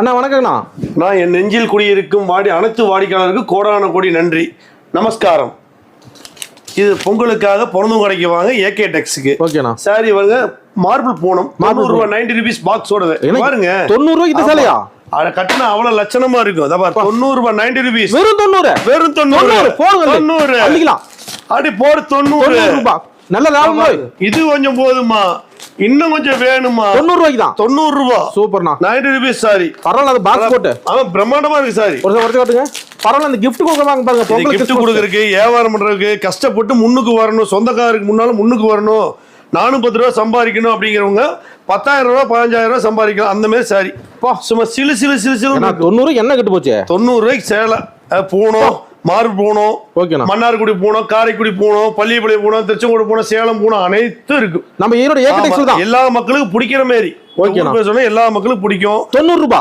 அண்ணா வணக்கங்கண்ணா. நான் என் நெஞ்சில் குடியிருக்கும் அனைத்து வாடிக்கையாளருக்கு கோடான கோடி நன்றி, நமஸ்காரம். இது பொங்கலுக்காக பிறந்தும் கடைக்கு வாங்க ஏகே டெக்ஸுக்கு. ஓகேண்ணா. சாரி வாங்க மார்பிள் போனோம், 90 ரூபா, 90 rupees பாக்ஸோட பாருங்க. 90 ரூபாய்க்கு சேலையா? அத கட்டினா அவ்வளவு லட்சணமா இருக்கும். 90 ரூபாய், 90 rupees. வெறும் 90. வெறும் 90. 90 அள்ளிக்கலாம். அடி போடு 90 ரூபாய். நல்ல லாபம். இது கொஞ்சம் போதுமா, இன்னும் கொஞ்சம் வேணுமா? 90 ரூபாய்க்கு தான். 90 ரூபாய். சூப்பர்ண்ணா. 90 rupees சாரி. பரவாயில்ல, அது பாக்ஸ் போட்டு. பிரம்மாண்டமா இருக்கு சாரி. ஒரு காட்டுங்க. பரவாயில்ல, அந்த gift கொடுக்கறாங்க பாருங்க. பொங்கல் gift கொடுக்கறதுக்கு, வியாபாரம் பண்றதுக்கு, கஷ்டப்பட்டு முன்னுக்கு வரணும், சொந்தக்காரருக்கு முன்னால முன்னுக்கு வரணும், நானும் 10 ரூபாய் சம்பாதிக்கணும் அப்படிங்கிறவங்க 10,000 ரூபாய் 15,000 ரூபாய் சம்பாதிக்கலாம். அந்த மாதிரி சாரி சும்மா சிலு சிலு சிலு சிலு. 90 என்ன கெட்டு போச்சு? 90 ரூபாய்க்கு சேலை, பூனம், மார்பு பூனம், மன்னார்குடி பூனம், காரைக்குடி பூனம், பள்ளிப்பாளையம் பூனம், திருச்செங்கோடு பூனம், சேலம் பூனம் அனைத்தும் இருக்கு. நம்ம ஈரோடு ஏகே டெக்ஸ்டைல் தான். எல்லா மக்களுக்கும் பிடிக்கிற மாதிரி. எல்லா மக்களுக்கும் பிடிக்கும். 90 ரூபாய்.